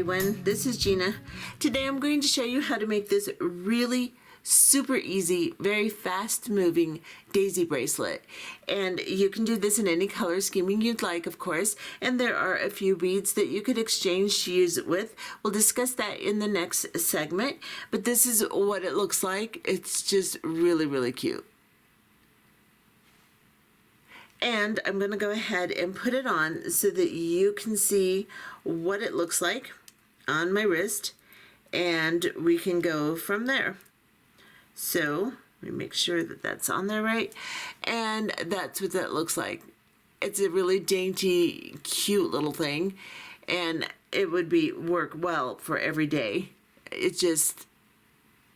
everyone, this is Gina. Today I'm going to show you how to make this really super easy, very fast moving daisy bracelet. And you can do this in any color scheming you'd like, of course, and there are a few beads that you could exchange to use it with. We'll discuss that in the next segment, but this is what it looks like. It's just really cute. And I'm going to go ahead and put it on so that you can see what it looks like on my wrist, and we can go from there. So let me make sure that that's on there right, and that's what that looks like. It's a really dainty, cute little thing, and it would work well for every day. It's just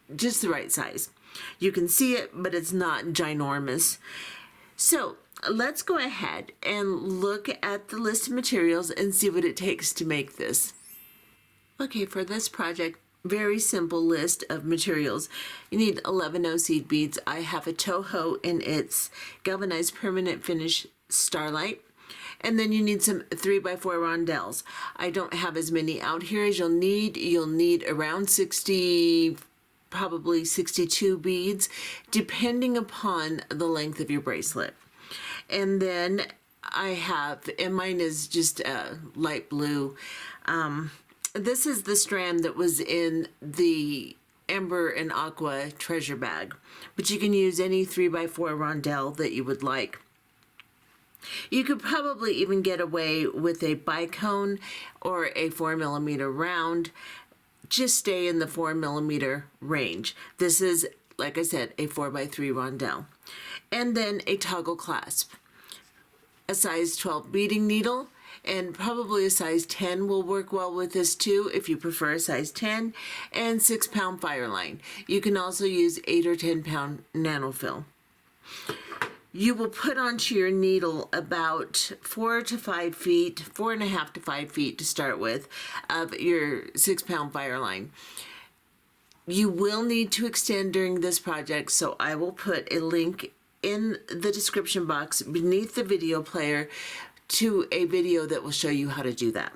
the right size. You can see it, but it's not ginormous. So let's go ahead and look at the list of materials and see what it takes to make this. Okay, for this project, very simple list of materials. You need 11 seed beads. I have a Toho in its galvanized permanent finish Starlight. And then you need some 3x4 rondelles. I don't have as many out here as you'll need. You'll need around 60, probably 62 beads, depending upon the length of your bracelet. And then I have, and mine is just light blue. This is the strand that was in the Amber and Aqua treasure bag, but you can use any 3x4 rondelle that you would like. You could probably even get away with a bicone or a 4mm round. Just stay in the 4mm range. This is, like I said, a 4x3 rondelle. And then a toggle clasp. A size 12 beading needle, and probably a size 10 will work well with this too if you prefer a size 10, and 6-pound Fireline. You can also use 8 or 10-pound nanofill. You will put onto your needle about 4 to 5 feet, 4.5 to 5 feet to start with, of your 6-pound Fireline. You will need to extend during this project, so I will put a link in the description box beneath the video player to a video that will show you how to do that.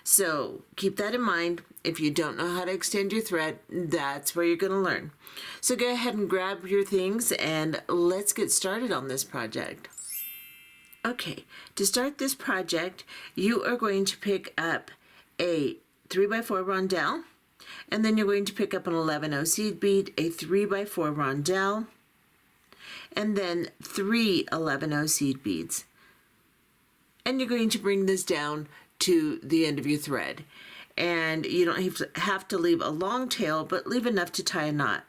So keep that in mind. If you don't know how to extend your thread, that's where you're going to learn. So go ahead and grab your things and let's get started on this project. Okay, to start this project, you are going to pick up a 3x4 rondelle, and then you're going to pick up an 11 seed bead, a 3x4 rondelle, and then 3 11 seed beads. And you're going to bring this down to the end of your thread. And you don't have to leave a long tail, but leave enough to tie a knot.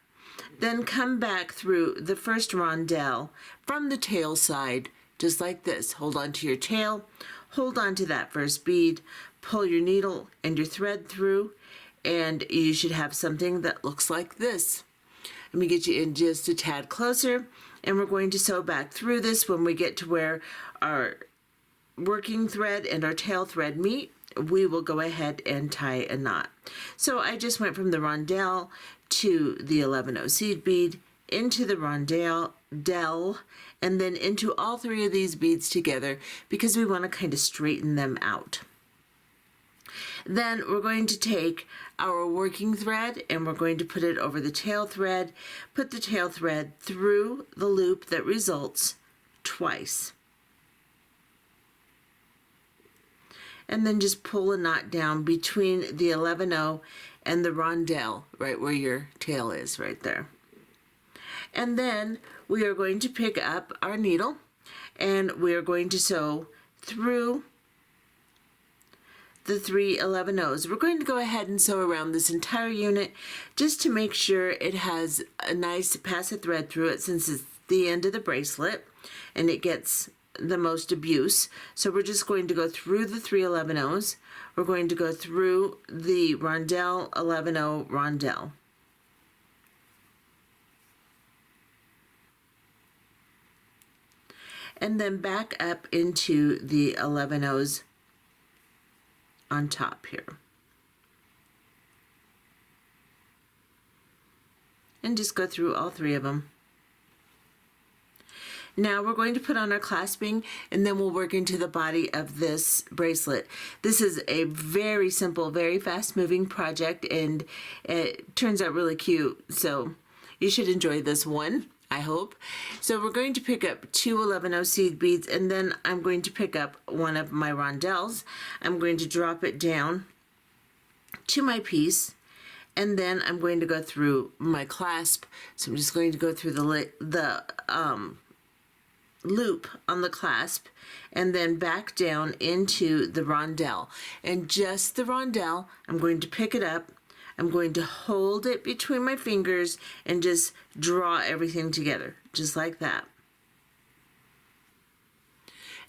Then come back through the first rondelle from the tail side, just like this. Hold on to your tail, hold on to that first bead, pull your needle and your thread through, and you should have something that looks like this. Let me get you in just a tad closer, and we're going to sew back through this. When we get to where our working thread and our tail thread meet, we will go ahead and tie a knot. So I just went from the rondelle to the 11 seed bead, into the rondelle, and then into all 3 of these beads together because we want to kind of straighten them out. Then we're going to take our working thread and we're going to put it over the tail thread, put the tail thread through the loop that results twice. And then just pull a knot down between the 11 and the rondelle, right where your tail is, right there. And then we are going to pick up our needle and we are going to sew through the 3 11-0s. We're going to go ahead and sew around this entire unit just to make sure it has a nice pass of thread through it, since it's the end of the bracelet and it gets the most abuse. So we're just going to go through the 3 11-0s. We're going to go through the rondelle 11-0 rondelle. And then back up into the 11-0s on top here. And just go through all 3 of them. Now we're going to put on our clasping, and then we'll work into the body of this bracelet. This is a very simple, very fast moving project, and it turns out really cute. So you should enjoy this one, I hope. So we're going to pick up 2 11-0 seed beads, and then I'm going to pick up one of my rondelles. I'm going to drop it down to my piece, and then I'm going to go through my clasp. So I'm just going to go through the loop on the clasp, and then back down into the rondelle. And just the rondelle, I'm going to pick it up, I'm going to hold it between my fingers and just draw everything together, just like that.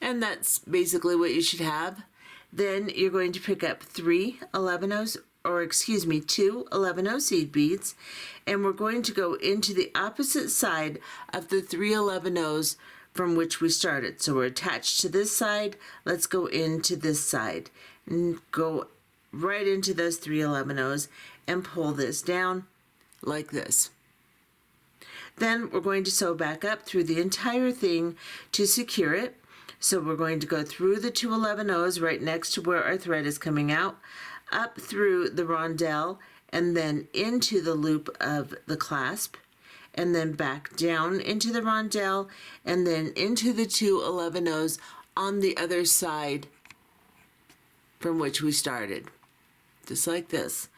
And that's basically what you should have. Then you're going to pick up 2 11-0 seed beads, and we're going to go into the opposite side of the 3 11-0s from which we started. So we're attached to this side. Let's go into this side and go right into those 3 11-0s and pull this down like this. Then we're going to sew back up through the entire thing to secure it. So we're going to go through the 2 11-0s right next to where our thread is coming out, up through the rondelle, and then into the loop of the clasp, and then back down into the rondelle, and then into the 2 11-0s on the other side from which we started, just like this.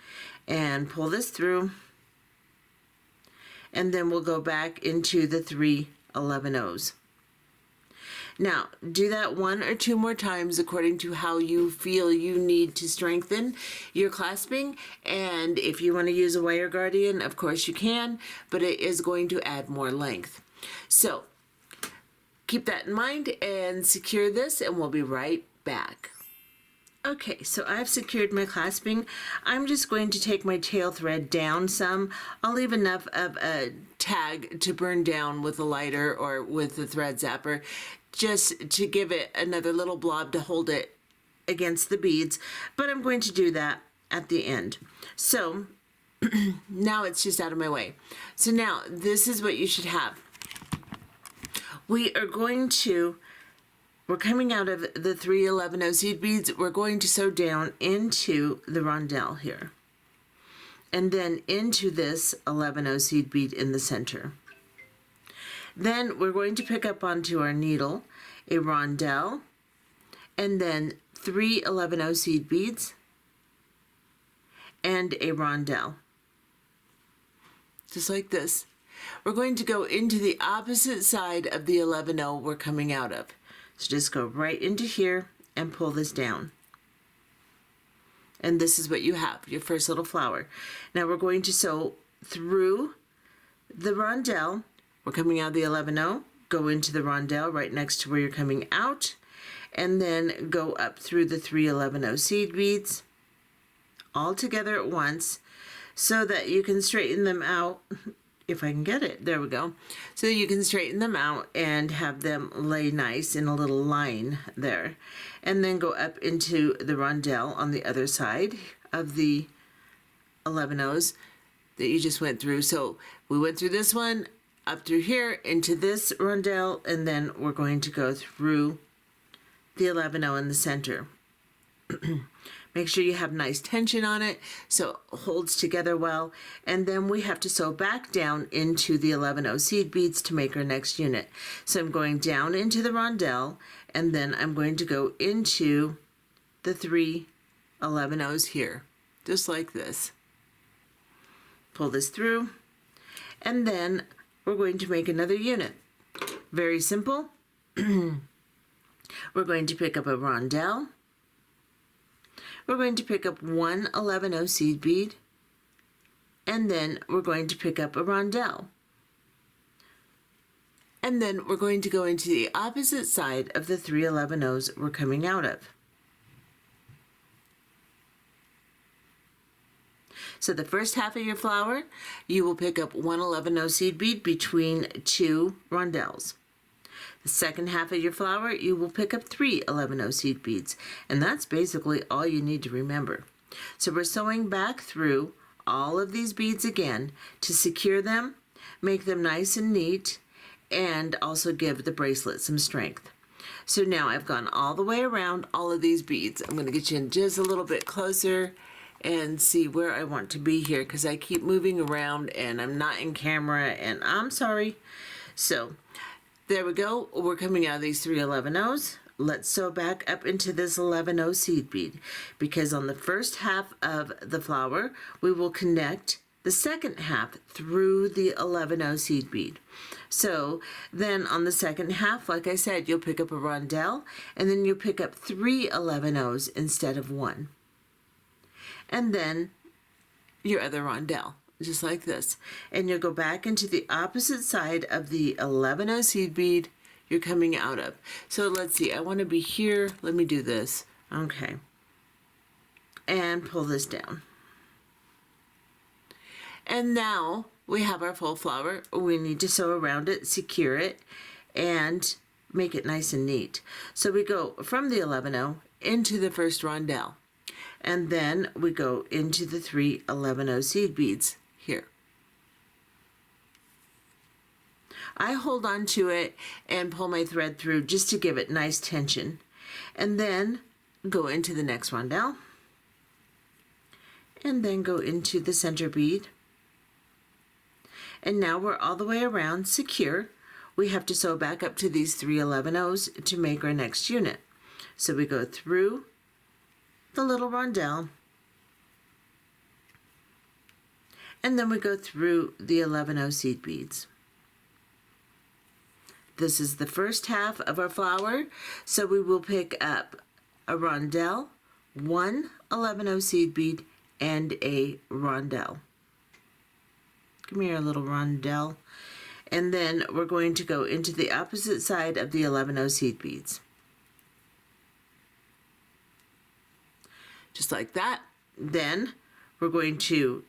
And pull this through, and then we'll go back into the 3 11-0s. Now, do that 1 or 2 more times according to how you feel you need to strengthen your clasping. And if you want to use a wire guardian, of course you can, but it is going to add more length. So keep that in mind and secure this, and we'll be right back. Okay, so I've secured my clasping. I'm just going to take my tail thread down some. I'll leave enough of a tag to burn down with a lighter or with the thread zapper, just to give it another little blob to hold it against the beads, but I'm going to do that at the end. So now it's just out of my way. So now this is what you should have. We're coming out of the 3 11-0 seed beads. We're going to sew down into the rondelle here, and then into this 11-0 seed bead in the center. Then we're going to pick up onto our needle a rondelle, and then 3 11-0 seed beads and a rondelle, just like this. We're going to go into the opposite side of the 11-0 we're coming out of. So just go right into here and pull this down. And this is what you have, your first little flower. Now we're going to sew through the rondelle. We're coming out of the 11-0, go into the rondelle right next to where you're coming out, and then go up through the 3 11-0 seed beads all together at once, so that you can straighten them out. If I can get it, there we go. So you can straighten them out and have them lay nice in a little line there. And then go up into the rondelle on the other side of the 11-0s that you just went through. So we went through this one, up through here, into this rondelle, and then we're going to go through the 11-0 in the center. Make sure you have nice tension on it so it holds together well. And then we have to sew back down into the 11-0 seed beads to make our next unit. So I'm going down into the rondelle, and then I'm going to go into the 3 11-0s here, just like this. Pull this through, and then we're going to make another unit. Very simple. We're going to pick up a rondelle. We're going to pick up 1 11-0 seed bead, and then we're going to pick up a rondelle. And then we're going to go into the opposite side of the 3 11-0s we're coming out of. So the first half of your flower, you will pick up 1 11-0 seed bead between 2 rondelles. The second half of your flower, you will pick up 3 11-0 seed beads, and that's basically all you need to remember. So we're sewing back through all of these beads again to secure them, make them nice and neat, and also give the bracelet some strength. So now I've gone all the way around all of these beads. I'm going to get you in just a little bit closer and see where I want to be here, because I keep moving around and I'm not in camera, and I'm sorry. So there we go. We're coming out of these 3 11-0s. Let's sew back up into this 11-0 seed bead, because on the first half of the flower, we will connect the second half through the 11-0 seed bead. So then on the second half, like I said, you'll pick up a rondelle, and then you'll pick up 3 11-0s instead of 1. And then your other rondelle, just like this. And you'll go back into the opposite side of the 11-0 seed bead you're coming out of. So let's see, I want to be here. Let me do this. Okay. And pull this down. And now we have our full flower. We need to sew around it, secure it, and make it nice and neat. So we go from the 11-0 into the first rondelle. And then we go into the 3 11-0 seed beads here. I hold on to it and pull my thread through just to give it nice tension. And then go into the next rondelle. And then go into the center bead. And now we're all the way around secure. We have to sew back up to these 3 11-0s to make our next unit. So we go through the little rondelle, and then we go through the 11-0 seed beads. This is the first half of our flower, so we will pick up a rondelle, 1 11-0 seed bead, and a rondelle. Come here, little rondelle. And then we're going to go into the opposite side of the 11-0 seed beads. Just like that. Then we're going to,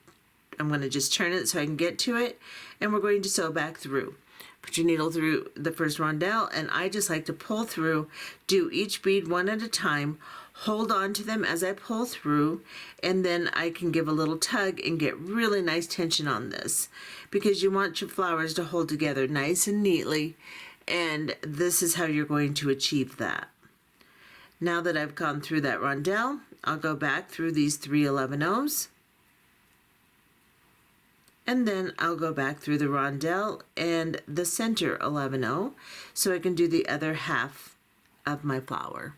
I'm going to just turn it so I can get to it, and we're going to sew back through. Put your needle through the first rondelle, and I just like to pull through, do each bead one at a time, hold on to them as I pull through, and then I can give a little tug and get really nice tension on this, because you want your flowers to hold together nice and neatly, and this is how you're going to achieve that. Now that I've gone through that rondelle, I'll go back through these 3 11-0s, and then I'll go back through the rondelle and the center 11-0 so I can do the other half of my flower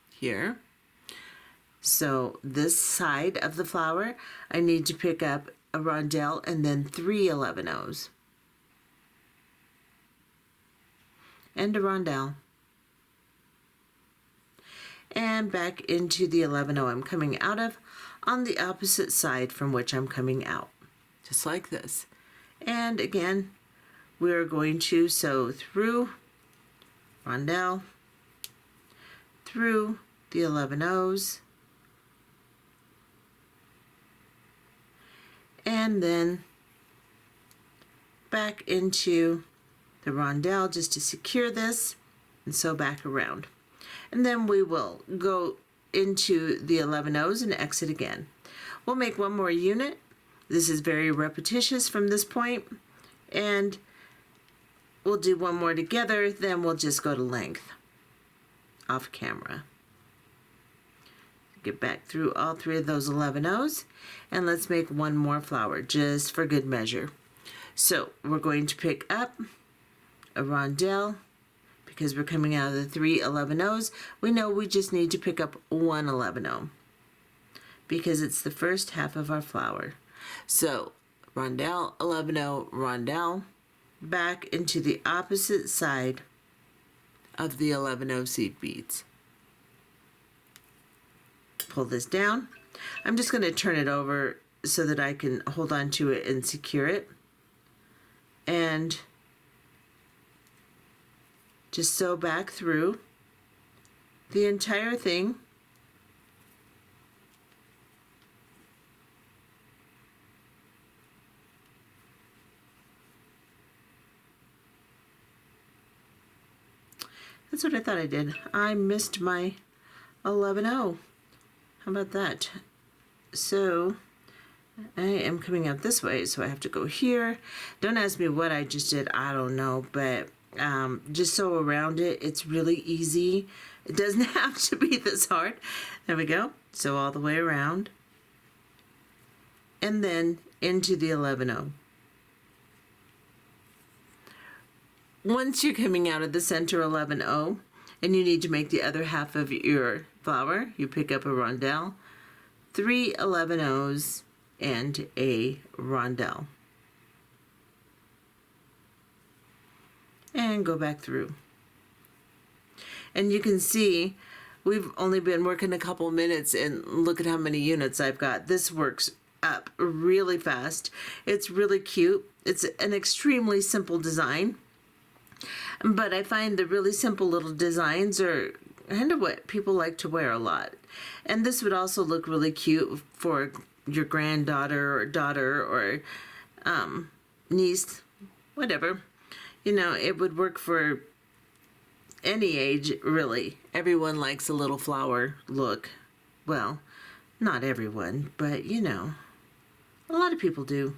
here. So this side of the flower, I need to pick up a rondelle and then 3 11-0s and a rondelle. And back into the 11-0 I'm coming out of on the opposite side from which I'm coming out, just like this. And again, we're going to sew through rondelle, through the 11-0s, and then back into the rondelle just to secure this, and sew back around. And then we will go into the 11-0s and exit again. We'll make one more unit. This is very repetitious from this point, and we'll do one more together, then we'll just go to length off camera. Get back through all 3 of those 11-0s, and let's make one more flower just for good measure. So we're going to pick up a rondelle. Because we're coming out of the 3 11-0s, we know we just need to pick up 1 11-0 because it's the first half of our flower. So rondelle, 11-0, rondelle, back into the opposite side of the 11-0 seed beads. Pull this down. I'm just going to turn it over so that I can hold on to it and secure it. And just sew back through the entire thing. That's what I thought I did. I missed my 11-0. How about that? So I am coming out this way, so I have to go here. Don't ask me what I just did. I don't know, but just sew around it. It's really easy. It doesn't have to be this hard. There we go. Sew all the way around. And then into the 11-0. Once you're coming out of the center 11-0 and you need to make the other half of your flower, you pick up a rondelle, 3 11-0s, and a rondelle. And go back through. And you can see we've only been working a couple minutes and look at how many units I've got. This works up really fast. It's really cute. It's an extremely simple design. But I find the really simple little designs are kind of what people like to wear a lot. And this would also look really cute for your granddaughter or daughter or niece, whatever. You know, it would work for any age, really. Everyone likes a little flower look. Well, not everyone, but you know, a lot of people do.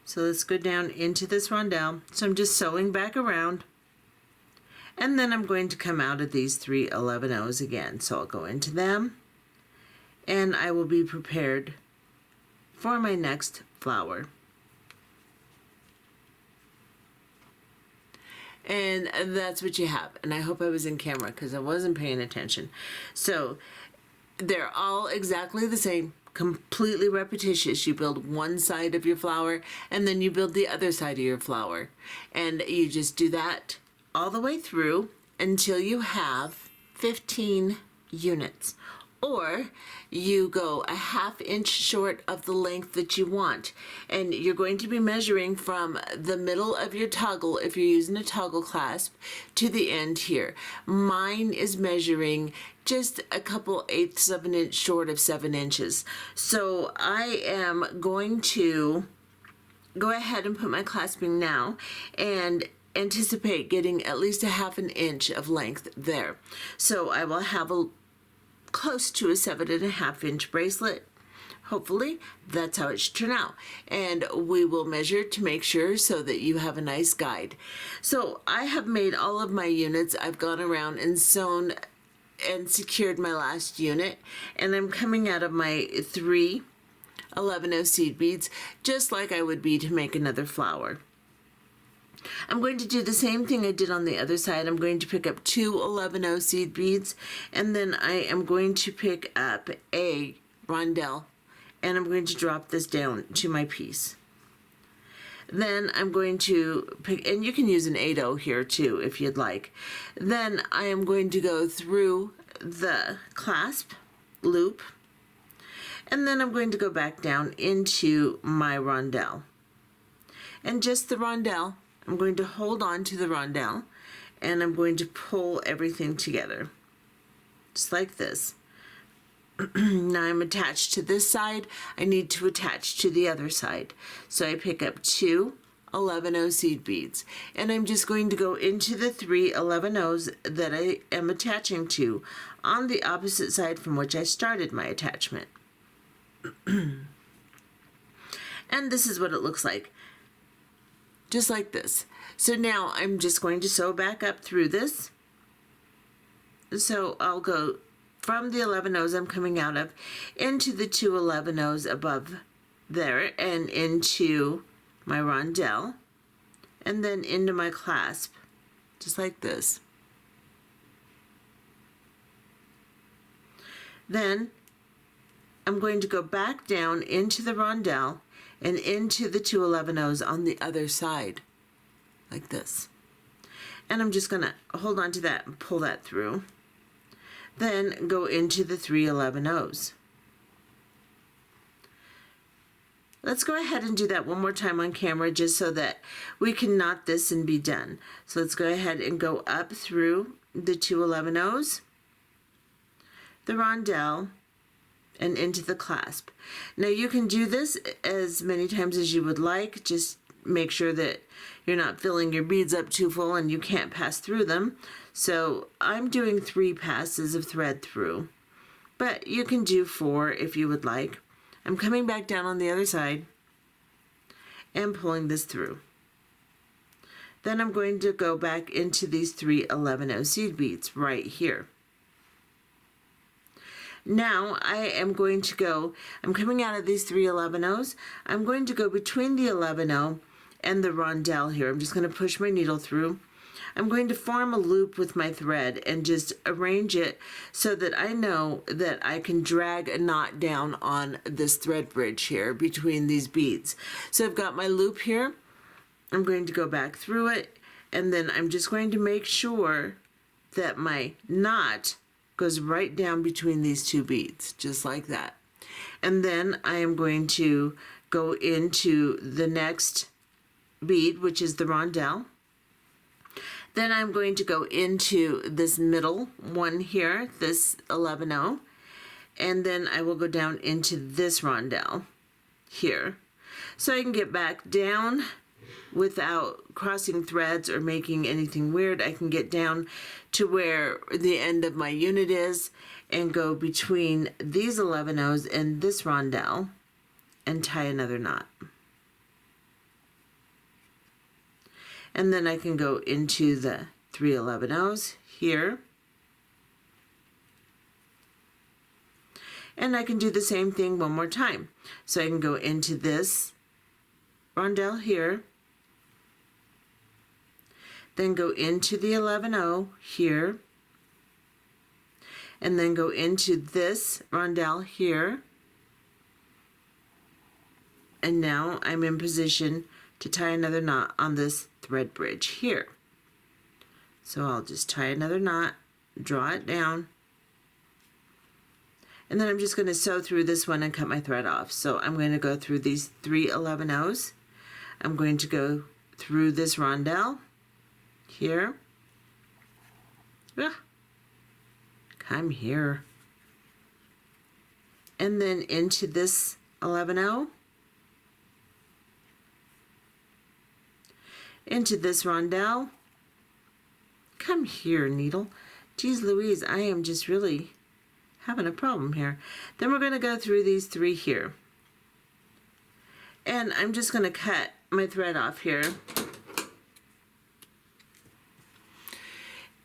So let's go down into this rondelle. So I'm just sewing back around. And then I'm going to come out of these 3 11-0s again. So I'll go into them. And I will be prepared for my next flower. And that's what you have. And I hope I was in camera because I wasn't paying attention. So they're all exactly the same, completely repetitious. You build one side of your flower and then you build the other side of your flower. And you just do that all the way through until you have 15 units. Or you go a ½ inch short of the length that you want. And you're going to be measuring from the middle of your toggle, if you're using a toggle clasp, to the end here. Mine is measuring just a couple 1/8 of an inch short of 7 inches. So I am going to go ahead and put my clasping now and anticipate getting at least a ½ inch of length there. So I will have a close to a 7½ inch bracelet. Hopefully that's how it should turn out. And we will measure to make sure so that you have a nice guide. So I have made all of my units. I've gone around and sewn and secured my last unit. And I'm coming out of my 3 11-0 seed beads just like I would be to make another flower. I'm going to do the same thing I did on the other side. I'm going to pick up 2 11-0 seed beads, and then I am going to pick up a rondelle, and I'm going to drop this down to my piece. Then I'm going to pick, and you can use an 8/0 here too if you'd like. Then I am going to go through the clasp loop, and then I'm going to go back down into my rondelle. And just the rondelle, I'm going to hold on to the rondelle and I'm going to pull everything together, just like this. Now I'm attached to this side. I need to attach to the other side. So I pick up 2 11-0 seed beads and I'm just going to go into the 3 11-0s that I am attaching to on the opposite side from which I started my attachment. And this is what it looks like. Just like this. So now I'm just going to sew back up through this. So I'll go from the 11-0s I'm coming out of into the 2 11-0s above there and into my rondelle and then into my clasp, just like this. Then I'm going to go back down into the rondelle and into the 2 11-0s on the other side, like this. And I'm just going to hold on to that and pull that through. Then go into the 3 11-0s. Let's go ahead and do that one more time on camera just so that we can knot this and be done. So let's go ahead and go up through the 2 11-0s, the rondelle, and into the clasp. Now you can do this as many times as you would like. Just make sure that you're not filling your beads up too full and you can't pass through them. So I'm doing 3 passes of thread through, but you can do 4 if you would like. I'm coming back down on the other side and pulling this through. Then I'm going to go back into these 3 11-0 seed beads right here. Now I am going to go, I'm coming out of these 3 11-0s. I'm going to go between the 11-0 and the rondelle here. I'm just going to push my needle through. I'm going to form a loop with my thread and just arrange it so that I know that I can drag a knot down on this thread bridge here between these beads. So I've got my loop here. I'm going to go back through it, and then I'm just going to make sure that my knot goes right down between these 2 beads, just like that. And then I am going to go into the next bead, which is the rondelle. Then I'm going to go into this middle one here, this 11-0, and then I will go down into this rondelle here. So I can get back down without crossing threads or making anything weird. I can get down to where the end of my unit is and go between these 11-0s and this rondelle and tie another knot. And then I can go into the 3 11-0s here. And I can do the same thing one more time. So I can go into this rondelle here, then go into the 11-0 here, and then go into this rondelle here. And now I'm in position to tie another knot on this thread bridge here. So I'll just tie another knot, draw it down, and then I'm just going to sew through this one and cut my thread off. So I'm going to go through these 3 11-0s. I'm going to go through this rondelle here. Come here. And then into this 11-0. Into this rondelle. Come here, needle. Geez Louise, I am just really having a problem here. Then we're going to go through these 3 here. And I'm just going to cut my thread off here.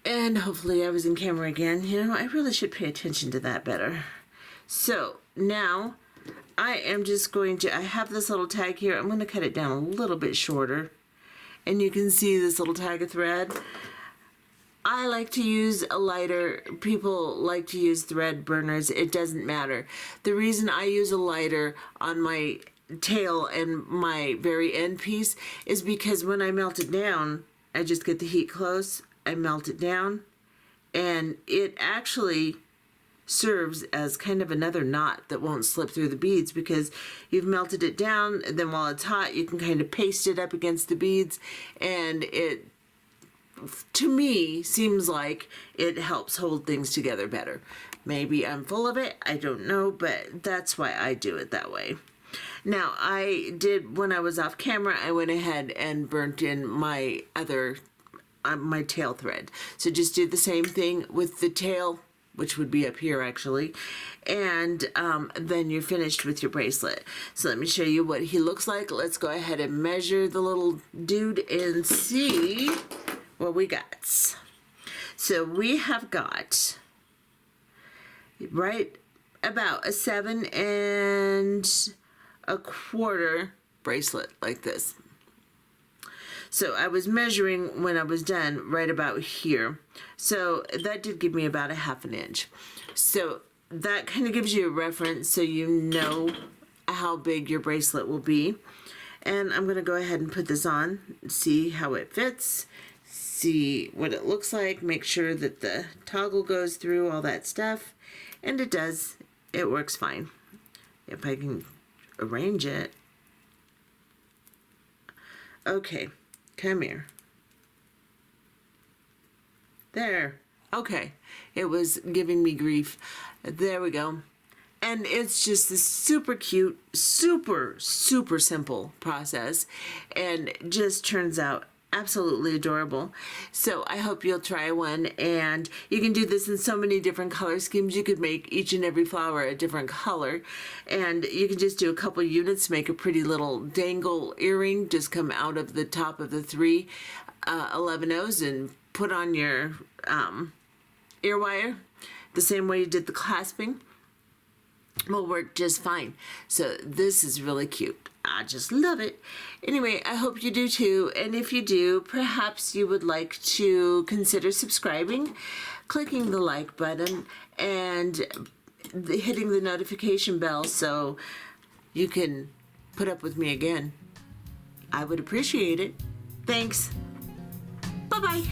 And hopefully I was in camera again. You know, I really should pay attention to that better. So now I am just going to, I have this little tag here. I'm going to cut it down a little bit shorter. And you can see this little tag of thread. I like to use a lighter. People like to use thread burners. It doesn't matter. The reason I use a lighter on my tail and my very end piece is because when I melt it down, I just get the heat close, I melt it down, and it actually serves as kind of another knot that won't slip through the beads because you've melted it down, and then while it's hot you can kind of paste it up against the beads, and it, to me, seems like it helps hold things together better. Maybe I'm full of it, I don't know, but that's why I do it that way. Now I did, when I was off camera, I went ahead and burnt in my other my tail thread. So just do the same thing with the tail, which would be up here actually, and then you're finished with your bracelet. So let me show you what he looks like. Let's go ahead and measure the little dude and see what we got. So we have got right about a 7 1/4 bracelet like this. So I was measuring when I was done right about here. So that did give me about a 1/2 inch. So that kind of gives you a reference so you know how big your bracelet will be. And I'm going to go ahead and put this on, see how it fits, see what it looks like, make sure that the toggle goes through, all that stuff. And it does. It works fine. If I can arrange it. Okay, come here. There. Okay, it was giving me grief. There we go. And it's just this super cute, super simple process, and just turns out absolutely adorable. So I hope you'll try one, and you can do this in so many different color schemes. You could make each and every flower a different color, and you can just do a couple units, make a pretty little dangle earring, just come out of the top of the three 11-O's and put on your ear wire the same way you did the clasping. Will work just fine. So this is really cute. I just love it. Anyway, I hope you do too. And if you do, perhaps you would like to consider subscribing, clicking the like button, and hitting the notification bell so you can put up with me again. I would appreciate it. Thanks. Bye-bye.